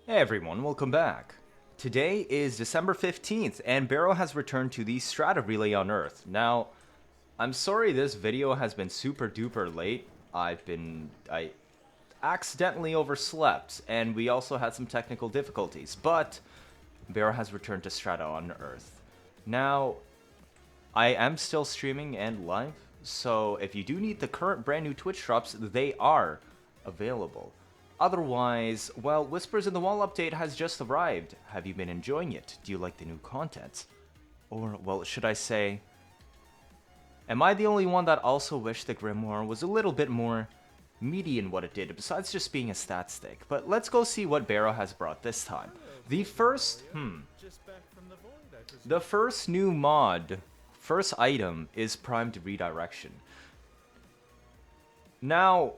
Hey everyone, welcome back. Today is December 15th, and Baro has returned to the Strata Relay on Earth. Now, I'm sorry this video has been super duper late. I accidentally overslept, and we also had some technical difficulties, but Baro has returned to Strata on Earth. Now, I am still streaming and live, so if you do need the current brand new Twitch drops, they are available. Otherwise, well, Whispers in the Wall update has just arrived. Have you been enjoying it? Do you like the new content? Or, well, should I say, am I the only one that also wished the Grimoire was a little bit more meaty in what it did, besides just being a stat stick? But let's go see what Baro has brought this time. The first new mod, first item, is Primed Redirection. Now,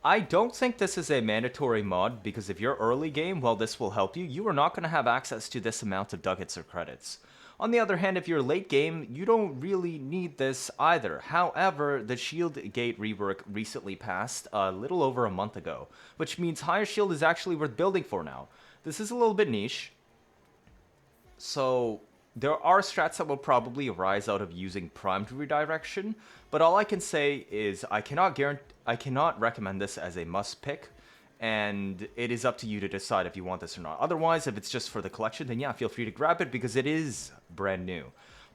I don't think this is a mandatory mod, because if you're early game, well, this will help you. You are not going to have access to this amount of ducats or credits. On the other hand, if you're late game, you don't really need this either. However, the shield gate rework recently passed a little over a month ago, which means higher shield is actually worth building for now. This is a little bit niche, so there are strats that will probably arise out of using primed redirection, but all I can say is I cannot recommend this as a must pick, and it is up to you to decide if you want this or not. Otherwise, if it's just for the collection, then yeah, feel free to grab it because it is brand new.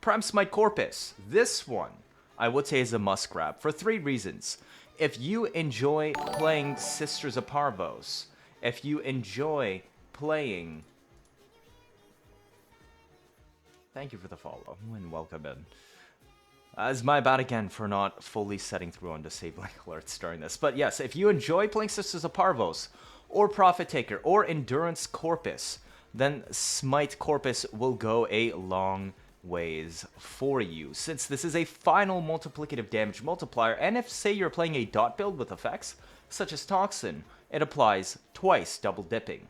Prime Smite Corpus. This one, I would say, is a must grab for 3 reasons. If you enjoy playing Sisters of Parvos, if you enjoy playing... Thank you for the follow, and welcome in. It's my bad again for not fully setting through on disabling alerts during this. But yes, if you enjoy playing Sisters of Parvos, or Profit Taker, or Endurance Corpus, then Smite Corpus will go a long ways for you, since this is a final multiplicative damage multiplier, and if, say, you're playing a dot build with effects, such as Toxin, it applies twice, double dipping.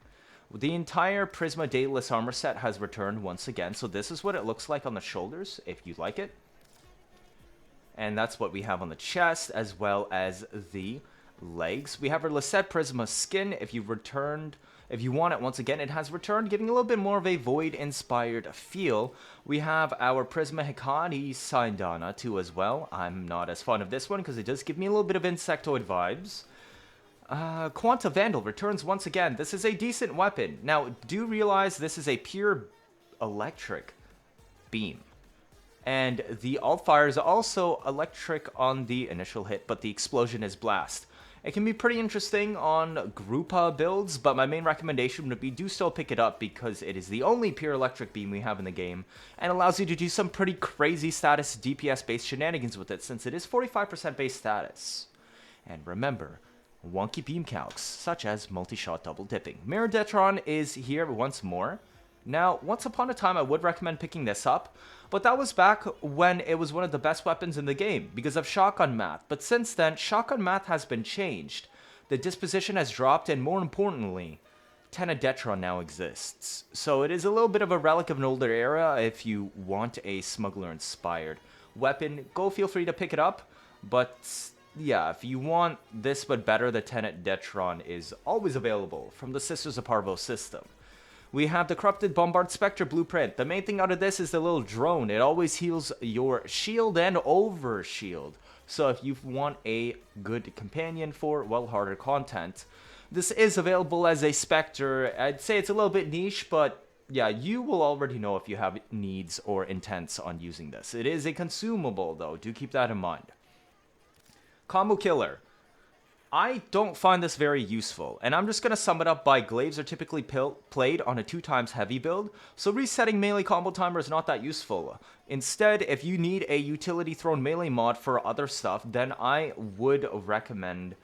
The entire Prisma Daedalus armor set has returned once again, so this is what it looks like on the shoulders, if you like it. And that's what we have on the chest, as well as the legs. We have our Lisette Prisma skin. If you want it, once again, it has returned, giving a little bit more of a Void-inspired feel. We have our Prisma Hikari Sindana too as well. I'm not as fond of this one, because it does give me a little bit of Insectoid vibes. Quanta Vandal returns once again. This is a decent weapon. Now, do realize this is a pure electric beam. And the alt fire is also electric on the initial hit, but the explosion is blast. It can be pretty interesting on Grupa builds, but my main recommendation would be do still pick it up because it is the only pure electric beam we have in the game and allows you to do some pretty crazy status DPS based shenanigans with it, since it is 45% base status. And remember, wonky beam calcs, such as multi-shot double dipping. Mirror Detron is here once more. Now, once upon a time I would recommend picking this up, but that was back when it was one of the best weapons in the game, because of shotgun math. But since then, shotgun math has been changed. The disposition has dropped, and more importantly, Tenedetron now exists. So it is a little bit of a relic of an older era. If you want a smuggler-inspired weapon, feel free to pick it up, but... yeah, if you want this but better, the Tenedetron is always available from the Sisters of Parvos system. We have the Corrupted Bombard Spectre blueprint. The main thing out of this is the little drone. It always heals your shield and over shield. So if you want a good companion for, well, harder content, this is available as a Spectre. I'd say it's a little bit niche, but yeah, you will already know if you have needs or intents on using this. It is a consumable, though. Do keep that in mind. Combo Killer. I don't find this very useful, and I'm just going to sum it up by glaives are typically played on a 2x heavy build, so resetting melee combo timer is not that useful. Instead, if you need a utility thrown melee mod for other stuff, then I would recommend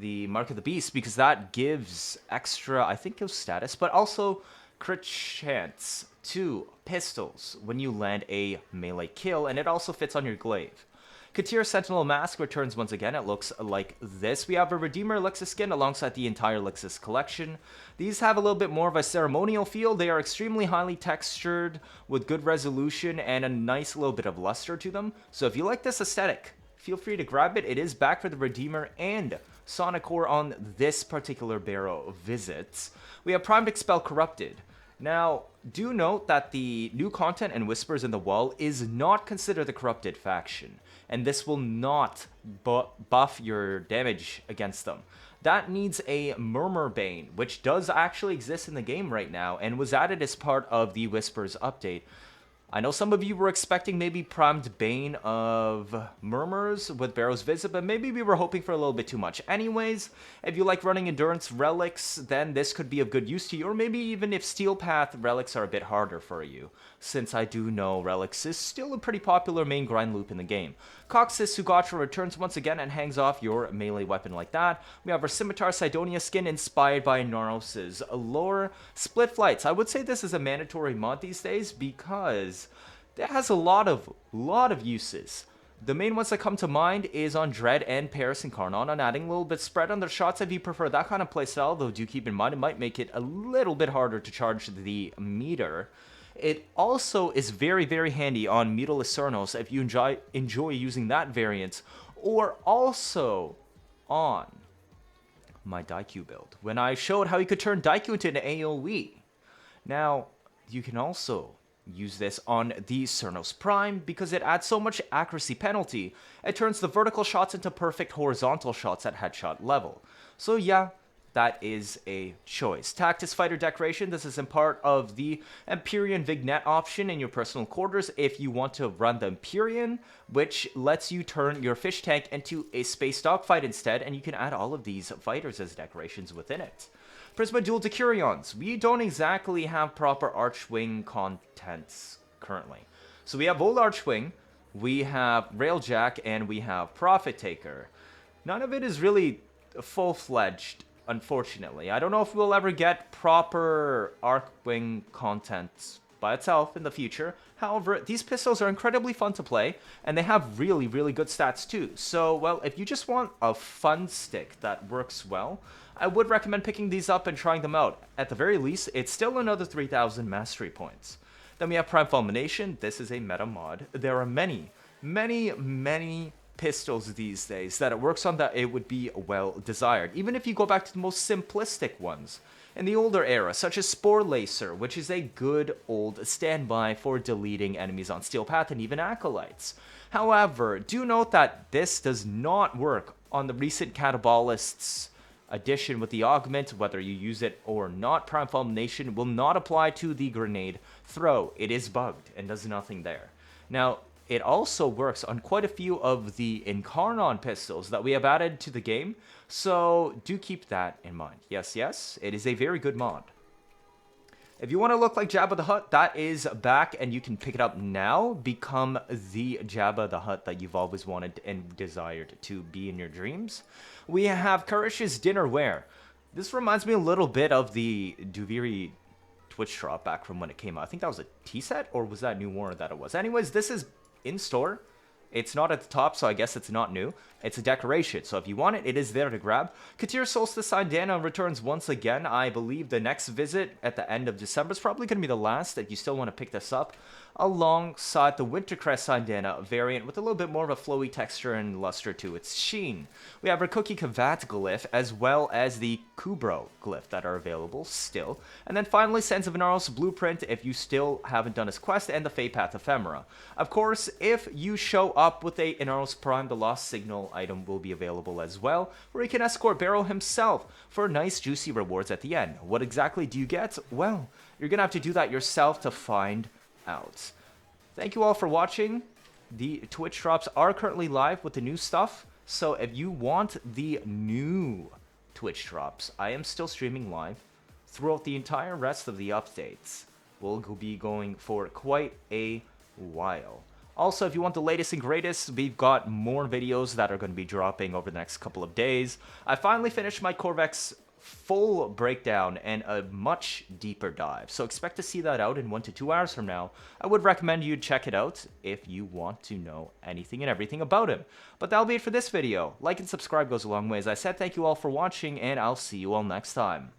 the Mark of the Beast, because that gives extra, I think, gives status, but also crit chance to pistols when you land a melee kill, and it also fits on your glaive. Teer Sentinel Mask returns once again. It looks like this. We have a Redeemer Elixir skin alongside the entire Elixir collection. These have a little bit more of a ceremonial feel. They are extremely highly textured with good resolution and a nice little bit of luster to them. So if you like this aesthetic, feel free to grab it. It is back for the Redeemer and Sonic Core on this particular Baro visit. We have Primed Expel Corrupted. Now, do note that the new content and Whispers in the Wall is not considered the Corrupted faction, and this will not buff your damage against them. That needs a Murmur Bane, which does actually exist in the game right now, and was added as part of the Whispers update. I know some of you were expecting maybe Primed Bane of Murmurs with Baro's Visit, but maybe we were hoping for a little bit too much. Anyways, if you like running Endurance Relics, then this could be of good use to you, or maybe even if Steel Path Relics are a bit harder for you, since I do know Relics is still a pretty popular main grind loop in the game. Cox's Sugatra returns once again and hangs off your melee weapon like that. We have our Scimitar Sidonia skin inspired by Naros' lore. Split Flights. I would say this is a mandatory mod these days because it has a lot of uses. The main ones that come to mind is on Dread and Paris and Karnon on adding a little bit spread on their shots if you prefer that kind of playstyle, though do keep in mind it might make it a little bit harder to charge the meter. It also is very, very handy on Mutalist Cernos if you enjoy using that variant, or also on my Daikyu build, when I showed how you could turn Daikyu into an AoE. Now, you can also use this on the Cernos Prime because it adds so much accuracy penalty, it turns the vertical shots into perfect horizontal shots at headshot level. So yeah, that is a choice. Tactis Fighter Decoration, this is in part of the Empyrean Vignette option in your personal quarters if you want to run the Empyrean, which lets you turn your fish tank into a space dogfight instead, and you can add all of these fighters as decorations within it. Prisma Dual Decurions. We don't exactly have proper Archwing contents currently. So we have Old Archwing, we have Railjack, and we have Profit Taker. None of it is really full-fledged, unfortunately. I don't know if we'll ever get proper Archwing content by itself in the future. However, these pistols are incredibly fun to play, and they have really, really good stats too. So, well, if you just want a fun stick that works well, I would recommend picking these up and trying them out. At the very least, it's still another 3,000 mastery points. Then we have Prime Fulmination. This is a meta mod. There are many pistols these days that it works on that it would be well desired. Even if you go back to the most simplistic ones in the older era, such as Spore Lacer, which is a good old standby for deleting enemies on Steel Path and even Acolytes. However, do note that this does not work on the recent Catabolists addition with the augment. Whether you use it or not, Prime Fulmination will not apply to the grenade throw. It is bugged and does nothing there. Now, it also works on quite a few of the Incarnon pistols that we have added to the game, so do keep that in mind. Yes, it is a very good mod. If you want to look like Jabba the Hutt, that is back, and you can pick it up now. Become the Jabba the Hutt that you've always wanted and desired to be in your dreams. We have Karish's Dinnerware. This reminds me a little bit of the Duviri Twitch drop back from when it came out. I think that was a T-set, or was that New War that it was? Anyways, this is in store. It's not at the top, so I guess it's not new. It's a decoration, so if you want it, it is there to grab. Katir Solstice Sindana returns once again. I believe the next visit at the end of December is probably going to be the last if you still want to pick this up, alongside the Wintercrest Sindana variant with a little bit more of a flowy texture and luster to its sheen. We have our Cookie Kavat glyph as well as the Kubro glyph that are available still. And then finally, Sense of Inaros Blueprint if you still haven't done his quest, and the Fate Path Ephemera. Of course, if you show up with a Inaros Prime, the Lost Signal item will be available as well, where you can escort Baro himself for nice juicy rewards at the end. What exactly do you get? Well, you're gonna have to do that yourself to find out. Thank you all for watching. The Twitch drops are currently live with the new stuff, so if you want the new Twitch drops, I am still streaming live throughout the entire rest of the updates. We'll be going for quite a while. Also, if you want the latest and greatest, we've got more videos that are going to be dropping over the next couple of days. I finally finished my Qorvex full breakdown and a much deeper dive, so expect to see that out in 1 to 2 hours from now. I would recommend you check it out if you want to know anything and everything about him. But that'll be it for this video. Like and subscribe goes a long way. As I said, thank you all for watching, and I'll see you all next time.